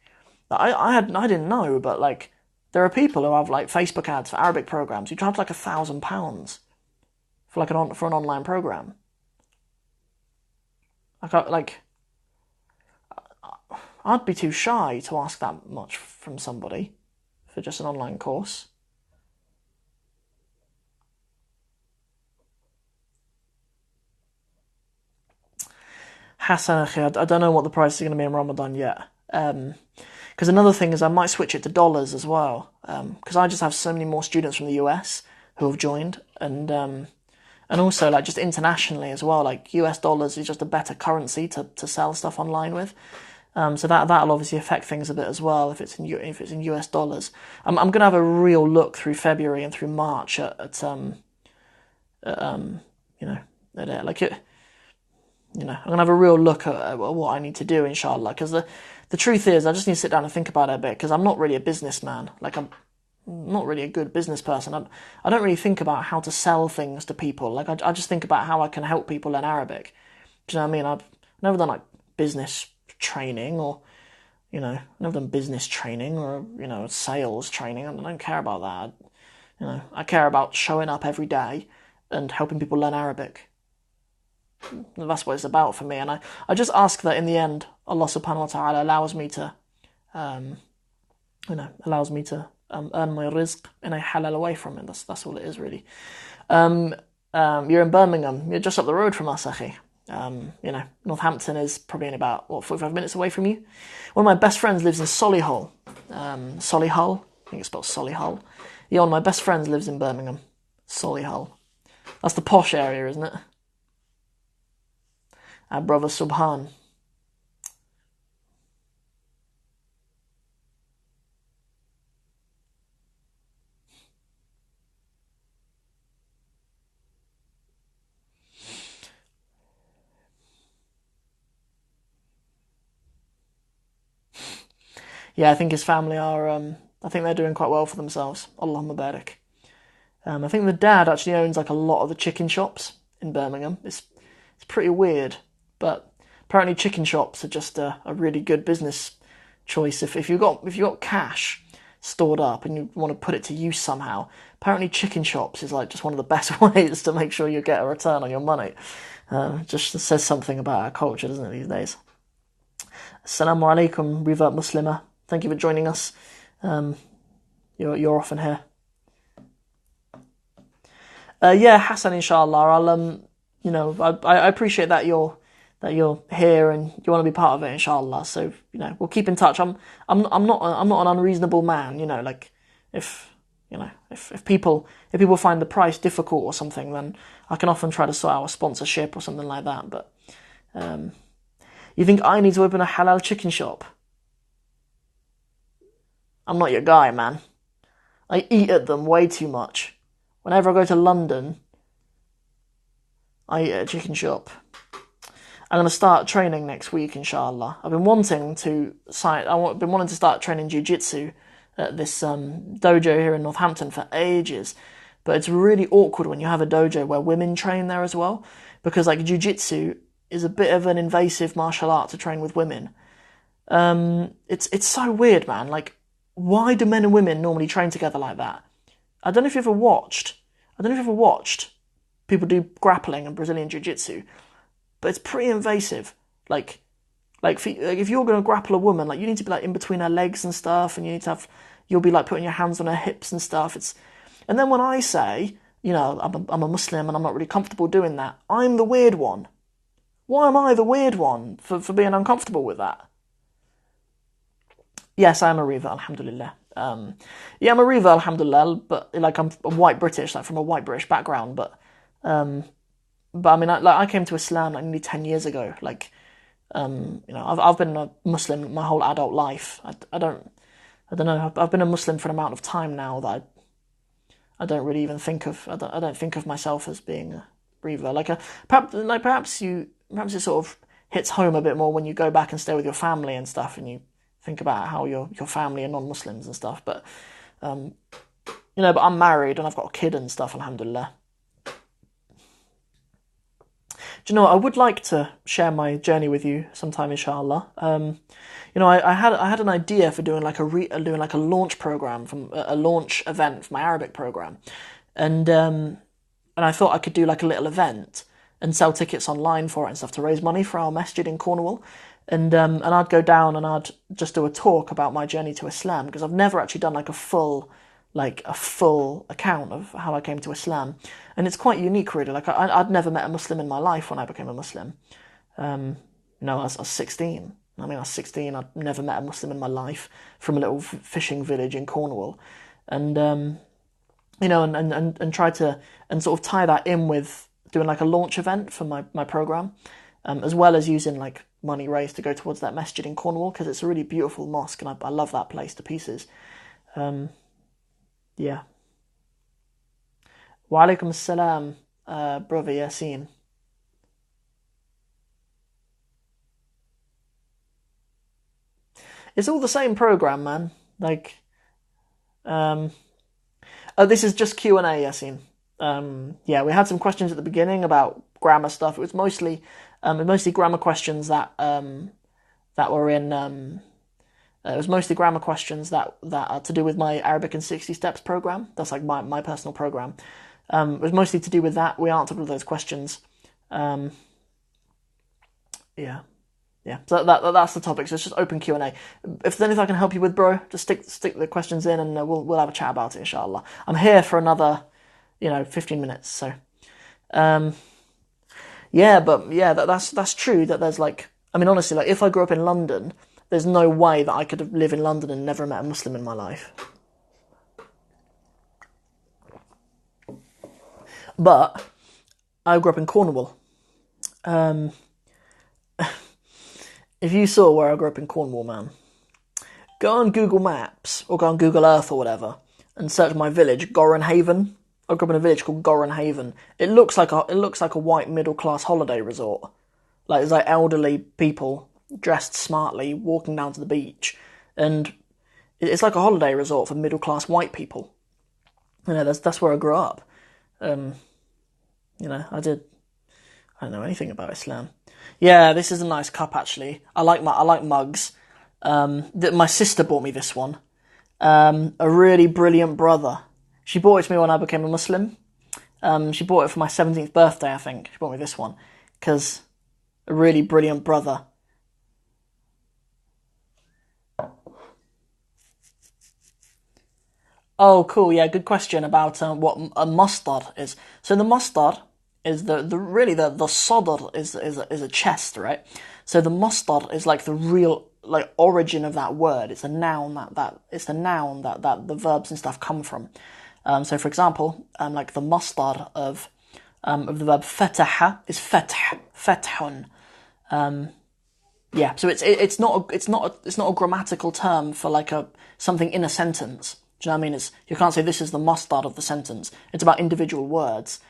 I didn't know, but like there are people who have like Facebook ads for Arabic programs who charge like £1,000 for like for an online program. I'd be too shy to ask that much from somebody for just an online course. Hassan, I don't know what the price is going to be in Ramadan yet. Because another thing is I might switch it to dollars as well. Because I just have so many more students from the US who have joined, and also like just internationally as well. Like US dollars is just a better currency to sell stuff online with. So that'll obviously affect things a bit as well if it's in US dollars. I'm gonna have a real look through February and through March at I'm gonna have a real look at what I need to do, inshallah. Because the truth is, I just need to sit down and think about it a bit. Because I'm not really a businessman. Like I'm not really a good business person. I don't really think about how to sell things to people. Like I just think about how I can help people learn Arabic. Do you know what I mean? I've never done like business training or never done business training or sales training. I don't care about that. I care about showing up every day and helping people learn Arabic. That's what it's about for me, and I just ask that in the end, Allah Subhanahu wa Taala allows me to, earn my rizq in a halal way from it. That's all it is really. You're in Birmingham. You're just up the road from us, akhi. Northampton is probably in about 45 minutes away from you. One of my best friends lives in Solihull. Solihull, I think it's spelled Solihull. Yeah, one of my best friends lives in Birmingham. Solihull. That's the posh area, isn't it? Our brother Subhan. Yeah, I think his family are. I think they're doing quite well for themselves. Allahumma barik. I think the dad actually owns like a lot of the chicken shops in Birmingham. It's pretty weird, but apparently chicken shops are just a really good business choice. If you've got cash stored up and you want to put it to use somehow, apparently chicken shops is like just one of the best ways to make sure you get a return on your money. Just says something about our culture, doesn't it, these days? Assalamu alaikum, Revert Muslima. Thank you for joining us. You're often here. Yeah, Hassan, inshallah. I appreciate that you're here and you want to be part of it, inshallah. So we'll keep in touch. I'm not an unreasonable man. Like if people find the price difficult or something, then I can often try to sort out a sponsorship or something like that. But you think I need to open a halal chicken shop? I'm not your guy, man. I eat at them way too much. Whenever I go to London, I eat at a chicken shop. I'm going to start training next week, inshallah. I've been wanting to start training jiu-jitsu at this dojo here in Northampton for ages. But it's really awkward when you have a dojo where women train there as well. Because like jiu-jitsu is a bit of an invasive martial art to train with women. It's so weird, man. Like, why do men and women normally train together like that? I don't know if you've ever watched people do grappling and Brazilian jiu-jitsu, but it's pretty invasive. Like if you're going to grapple a woman, like you need to be like in between her legs and stuff, and you'll be like putting your hands on her hips and stuff. And then when I say, I'm a Muslim and I'm not really comfortable doing that, I'm the weird one. Why am I the weird one for being uncomfortable with that? Yes, I am a Riva, alhamdulillah. I'm a Riva, alhamdulillah, but like I'm white British, like from a white British background, but I mean, I came to Islam like nearly 10 years ago. Like, I've been a Muslim my whole adult life. I don't know. I've been a Muslim for an amount of time now that I don't really even think of. I don't think of myself as being a Riva. Perhaps it sort of hits home a bit more when you go back and stay with your family and stuff, and you think about how your family are non-Muslims and stuff. But but I'm married and I've got a kid and stuff, alhamdulillah. Do you know what? I would like to share my journey with you sometime, inshallah. I had an idea for doing like a launch program, from a launch event for my Arabic program, and I thought I could do like a little event and sell tickets online for it and stuff to raise money for our masjid in Cornwall, and I'd go down and I'd just do a talk about my journey to Islam, because I've never actually done like a full account of how I came to Islam. And it's quite unique, really. Like, I'd never met a Muslim in my life when I became a Muslim. I was 16. I was 16, I'd never met a Muslim in my life from a little fishing village in Cornwall. And, and try to, and sort of tie that in with doing like a launch event for my program, as well as using like money raised to go towards that masjid in Cornwall, because it's a really beautiful mosque and I love that place to pieces. Yeah. Wa alaikum assalam, brother Yasin. It's all the same program, man. Like, this is just Q&A, Yasin. We had some questions at the beginning about grammar stuff. It was mostly grammar questions that were in. It was mostly grammar questions that are to do with my Arabic in 60 Steps program. That's like my personal program. It was mostly to do with that. We answered all those questions. So that's the topic. So it's just open Q&A. If there's anything I can help you with, bro, just stick the questions in, and we'll have a chat about it, inshallah. I'm here for another 15 minutes. So, that's true. That there's like, I mean, honestly, like if I grew up in London, there's no way that I could live in London and never met a Muslim in my life. But I grew up in Cornwall. If you saw where I grew up in Cornwall, man, go on Google Maps or go on Google Earth or whatever and search my village, Gorenhaven. I grew up in a village called Gorenhaven. It looks like a white middle class holiday resort. Like there's like elderly people dressed smartly walking down to the beach, and It's like a holiday resort for middle class white people. That's where I grew up. I don't know anything about Islam. Yeah, this is a nice cup actually. I like mugs. My sister bought me this one. A really brilliant brother. She bought it to me when I became a Muslim. She bought it for my 17th birthday, I think. She bought me this one because a really brilliant brother. Oh, cool. Yeah, good question about what a mustard is. So the mustard is the really the sadr is a chest, right? So the mustard is like the real like origin of that word. It's a noun that it's the noun that the verbs and stuff come from. So for example, like the mustard of the verb fataha is fathun. Yeah, so it's not a grammatical term for like a something in a sentence. Do you know what I mean? You can't say this is the mustard of the sentence. It's about individual words.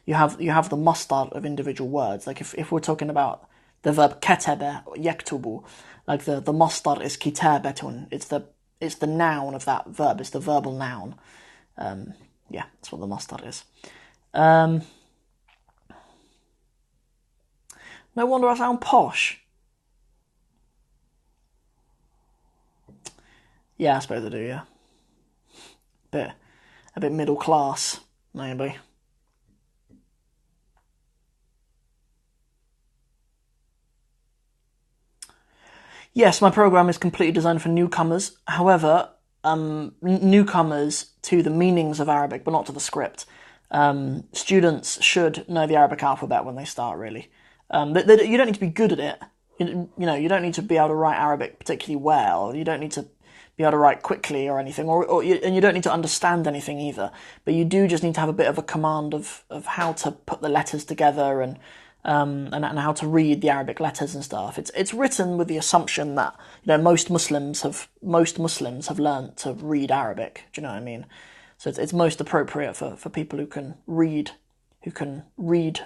You have the mustard of individual words. Like if we're talking about the verb kataba yaktubu, like the mustard is kitabatun. It's the noun of that verb. It's the verbal noun. Yeah, that's what the mustard is. No wonder I sound posh. Yeah, I suppose I do, yeah. A bit middle class, maybe. Yes, my program is completely designed for newcomers. However, newcomers to the meanings of Arabic, but not to the script. Students should know the Arabic alphabet when they start, really. You don't need to be good at it. You don't need to be able to write Arabic particularly well. You don't need to be able to write quickly or anything, and you don't need to understand anything either. But you do just need to have a bit of a command of how to put the letters together and how to read the Arabic letters and stuff. It's written with the assumption that most Muslims have learnt to read Arabic. Do you know what I mean? So it's most appropriate for people who can read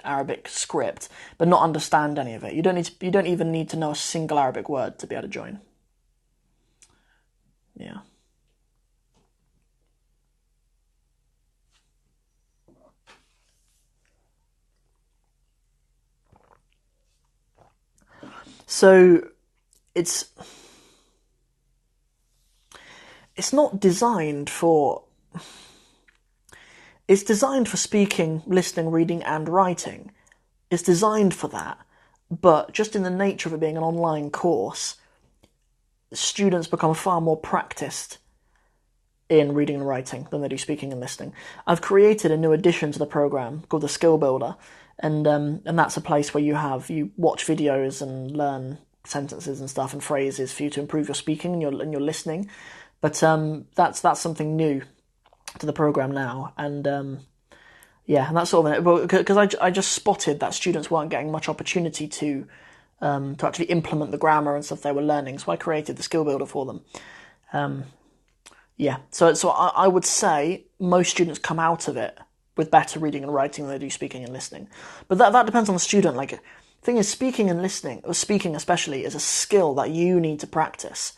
Arabic script but not understand any of it. You don't even need to know a single Arabic word to be able to join. Yeah. So it's not designed for. It's designed for speaking, listening, reading, and writing. It's designed for that, but just in the nature of it being an online course, students become far more practiced in reading and writing than they do speaking and listening. I've created a new addition to the program called the Skill Builder, and that's a place where you watch videos and learn sentences and stuff and phrases for you to improve your speaking and your listening. But that's something new to the program now, and yeah, and that's sort of it. Because I just spotted that students weren't getting much opportunity to actually implement the grammar and stuff they were learning, so I created the Skill Builder for them. Yeah, so I would say most students come out of it with better reading and writing than they do speaking and listening. But that depends on the student. Like, the thing is, speaking and listening, or speaking especially, is a skill that you need to practice.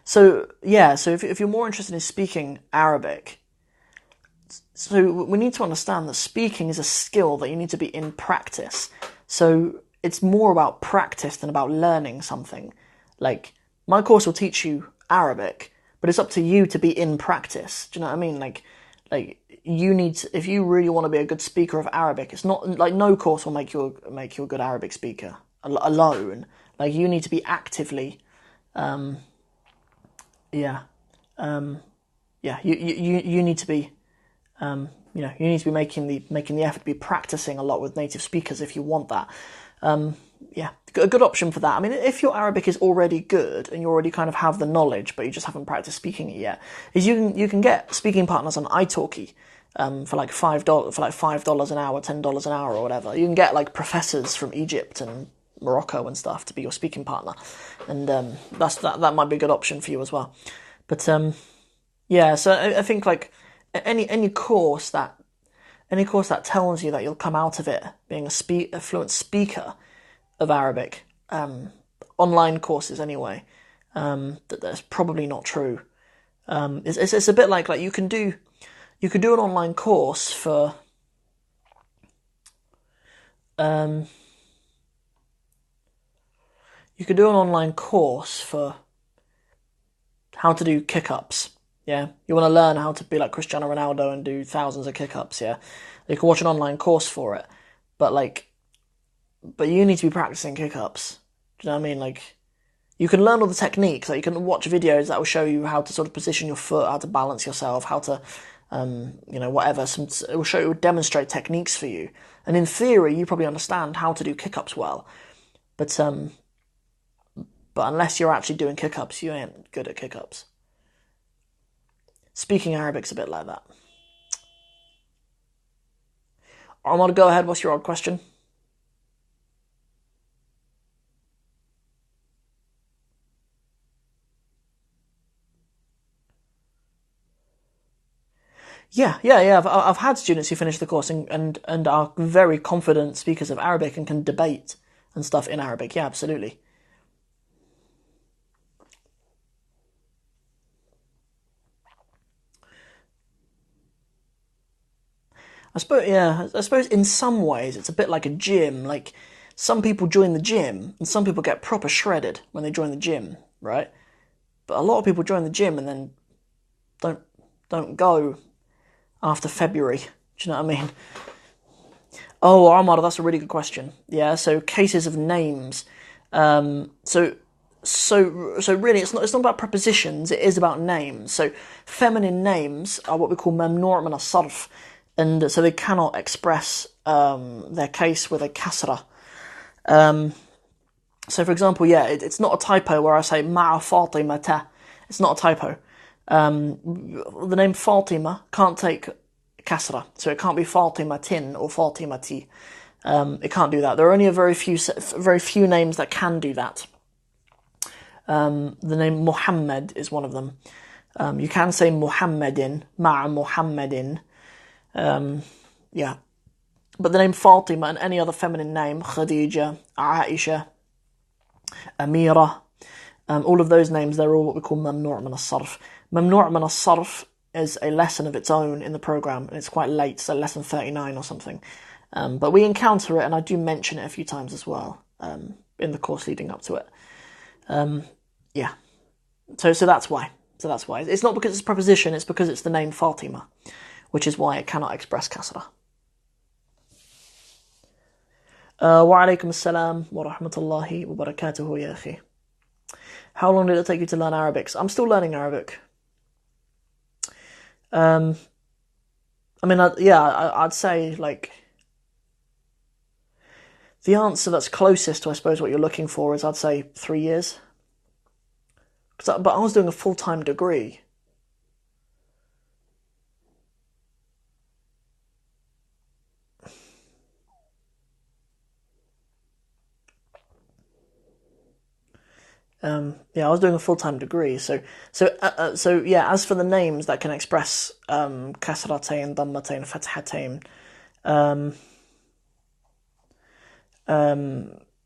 So if you're more interested in speaking Arabic, so we need to understand that speaking is a skill that you need to be in practice. So it's more about practice than about learning something. Like, my course will teach you Arabic, but it's up to you to be in practice. Do you know what I mean? Like you need to, if you really want to be a good speaker of Arabic, it's not like no course will make you a good Arabic speaker alone. Like, you need to be actively, yeah, you need to be, you need to be making the effort to be practicing a lot with native speakers if you want that. Yeah, a good option for that. I mean, if your Arabic is already good and you already kind of have the knowledge, but you just haven't practiced speaking it yet, is you can get speaking partners on italki for like $5 an hour, $10 an hour, or whatever. You can get like professors from Egypt and Morocco and stuff to be your speaking partner, and that might be a good option for you as well. But yeah, so I think like any course that tells you that you'll come out of it being a fluent speaker of Arabic, online courses anyway, that's probably not true. It's a bit like you can do an online course for you could do an online course for how to do kick-ups. Yeah, you want to learn how to be like Cristiano Ronaldo and do thousands of kick-ups. Yeah, you can watch an online course for it, but you need to be practicing kick-ups. Do you know what I mean? Like, you can learn all the techniques. Like, you can watch videos that will show you how to sort of position your foot, how to balance yourself, how to, whatever. It will demonstrate techniques for you. And in theory, you probably understand how to do kick-ups well. But unless you're actually doing kick-ups, you ain't good at kick-ups. Speaking Arabic's a bit like that. Omar, go ahead. What's your odd question? Yeah. I've had students who finish the course and are very confident speakers of Arabic and can debate and stuff in Arabic. Yeah, absolutely. I suppose in some ways it's a bit like a gym. Like, some people join the gym and some people get proper shredded when they join the gym, right? But a lot of people join the gym and then don't don't go after February. Do you know what I mean? Oh, Omar, that's a really good question. Yeah, so cases of names. So really, it's not about prepositions. It is about names. So feminine names are what we call mamnu' min as-sarf, and so they cannot express their case with a kasra. So, for example, yeah, it's not a typo where I say ma'a Fatimata. It's not a typo. The name Fatima can't take kasra, so it can't be Fatimatin or Fatimati. It can't do that. There are only a very few names that can do that. The name Muhammad is one of them. You can say Muhammadin, ma'a Muhammadin. Yeah. But the name Fatima and any other feminine name, Khadija, Aisha, Amira, all of those names, they're all what we call mamnu' min as-sarf. Mamnu' min as-sarf is a lesson of its own in the program, and it's quite late, so lesson 39 or something. But we encounter it, and I do mention it a few times as well in the course leading up to it. Yeah. So that's why. It's not because it's a preposition, it's because it's the name Fatima, which is why it cannot express kasra. Wa alaykum assalam wa rahmatullahi wa barakatuhu ya akhi. How long did it take you to learn Arabic? I'm still learning Arabic. I'd say, like, the answer that's closest to, I suppose, what you're looking for is, I'd say, 3 years. But I was doing a full-time degree. I was doing a full-time degree, so yeah. As for the names that can express kasratain, dammatain, fathatain,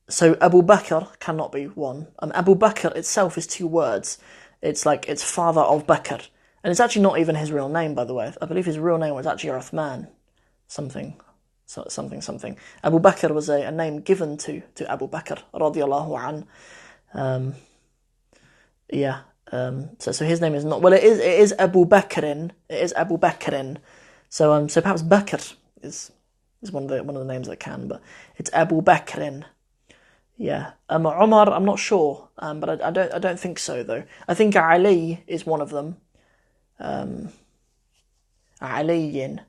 so Abu Bakr cannot be one. Abu Bakr itself is 2 words. It's father of Bakr, and it's actually not even his real name, by the way. I believe his real name was actually Uthman, something. Abu Bakr was a name given to Abu Bakr radiyallahu an. So his name is not. Well, it is Abu Bakrin. It is Abu Bakrin. So perhaps Bakr is one of the names that can, but it's Abu Bakrin. Yeah. Umar, I'm not sure, but I don't think so though. I think Ali is one of them. Aliyun.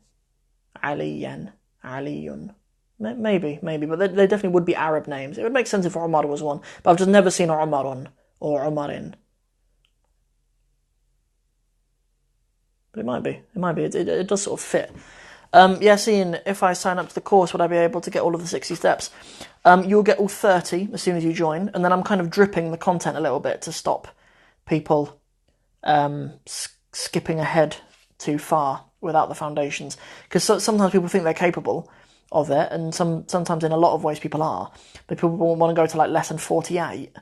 Maybe, but they definitely would be Arab names. It would make sense if Umar was one, but I've just never seen Umarun or Umarin. But it might be. It does sort of fit. Yassine, if I sign up to the course, would I be able to get all of the 60 steps? You'll get all 30 as soon as you join, and then I'm kind of dripping the content a little bit to stop people skipping ahead too far without the foundations. Because sometimes people think they're capable of it, and sometimes in a lot of ways people are. But people want to go to like lesson 48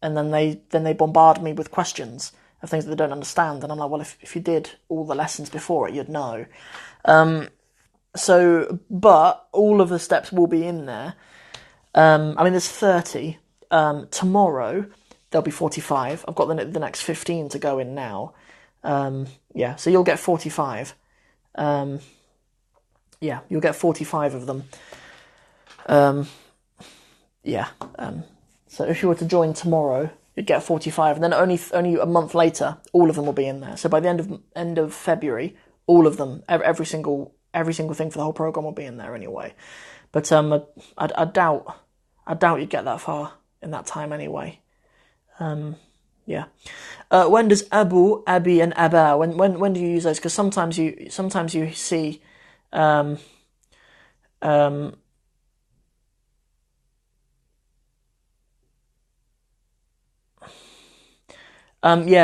and then they bombard me with questions of things that they don't understand, and I'm like, well, if you did all the lessons before it, you'd know. But all of the steps will be in there. I mean, there's 30. Tomorrow there'll be 45. I've got the next 15 to go in now. So you'll get 45. You'll get 45 of them. So if you were to join tomorrow, you'd get 45, and then only a month later, all of them will be in there. So by the end of February, all of them, every single thing for the whole program will be in there anyway. But I doubt you'd get that far in that time anyway. When does Abu, Abi, and Abba? When do you use those? Because sometimes you see. Let me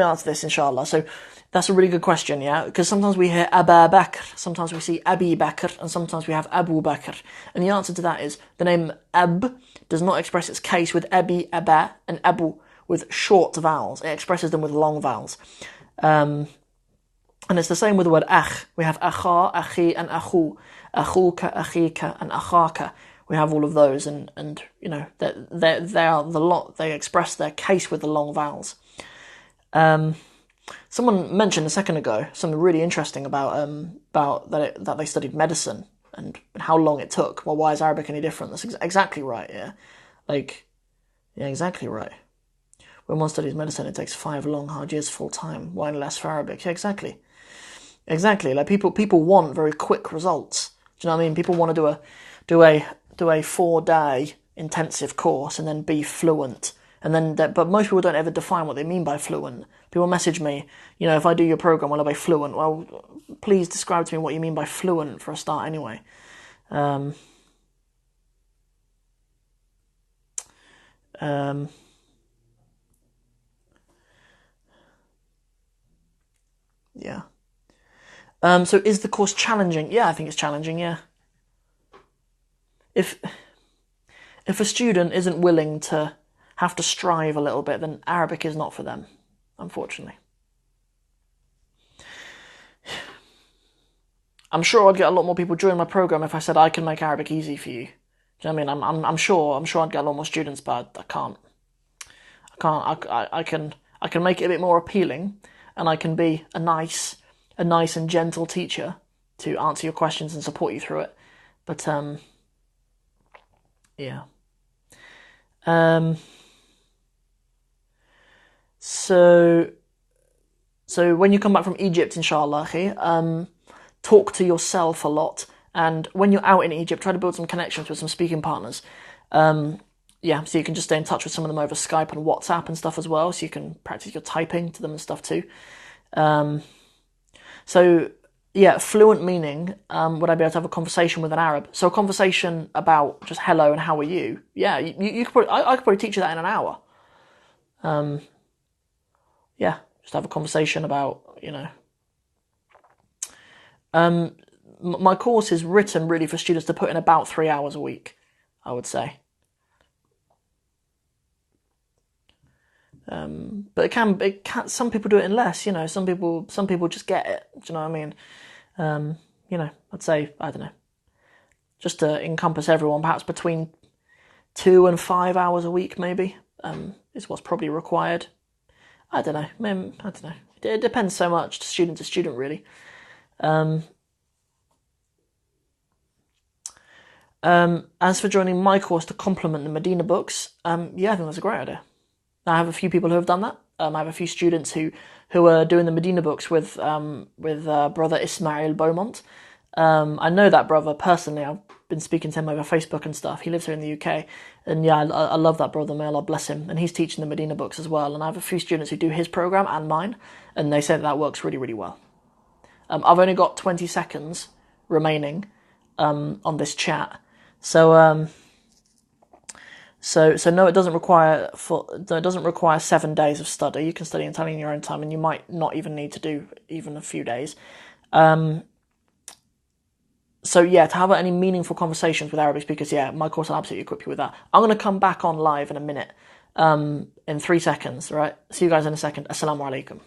answer this, inshallah. So that's a really good question, yeah? Because sometimes we hear Aba Bakr, sometimes we see Abi Bakr, and sometimes we have Abu Bakr. And the answer to that is the name Ab does not express its case with Abi, Aba, and Abu with short vowels. It expresses them with long vowels. And it's the same with the word Akh. We have Akha, Akhi, and Akhu. Akhuka, Akhika, and Akhaka. We have all of those, and you know, they express their case with the long vowels. Someone mentioned a second ago something really interesting about that they studied medicine and how long it took. Well, why is Arabic any different? That's exactly right. Exactly right. When one studies medicine, it takes 5 long, hard years full time. Why less for Arabic? Yeah, exactly. Like people want very quick results. Do you know what I mean? People want to do a 4-day intensive course and then be fluent. But most people don't ever define what they mean by fluent. People message me, you know, if I do your program, will I be fluent? Well, please describe to me what you mean by fluent for a start anyway. So is the course challenging? Yeah, I think it's challenging, yeah. If a student isn't willing to have to strive a little bit, then Arabic is not for them, unfortunately. I'm sure I'd get a lot more people joining my program if I said I can make Arabic easy for you. Do you know what I mean? I'm sure I'd get a lot more students, but I can't. I can make it a bit more appealing, and I can be a nice and gentle teacher to answer your questions and support you through it. But yeah. So when you come back from Egypt, inshallah, talk to yourself a lot. And when you're out in Egypt, try to build some connections with some speaking partners. So you can just stay in touch with some of them over Skype and WhatsApp and stuff as well, so you can practice your typing to them and stuff too. Fluent meaning, would I be able to have a conversation with an Arab? So a conversation about just hello and how are you? Yeah, you could I could probably teach you that in an hour. Just have a conversation about, you know. My course is written really for students to put in about 3 hours a week, I would say. But it can. Some people do it in less. You know, some people just get it. Do you know what I mean? I'd say, I don't know, just to encompass everyone, perhaps between 2 and 5 hours a week, maybe, is what's probably required. I don't know. It depends so much to student, really. As for joining my course to complement the Medina books, I think that's a great idea. I have a few people who have done that. I have a few students who are doing the Medina books with brother Ismail Beaumont. I know that brother personally. I've been speaking to him over Facebook and stuff. He lives here in the UK, and yeah, I love that brother. May Allah bless him. And he's teaching the Medina books as well. And I have a few students who do his program and mine, and they say that works really, really well. I've only got 20 seconds remaining on this chat, so no, it doesn't require 7 days of study. You can study Italian in your own time, and you might not even need to do even a few days. To have any meaningful conversations with Arabic speakers, my course will absolutely equip you with that. I'm going to come back on live in a minute in 3 seconds, right? See you guys in a second. Assalamu alaikum.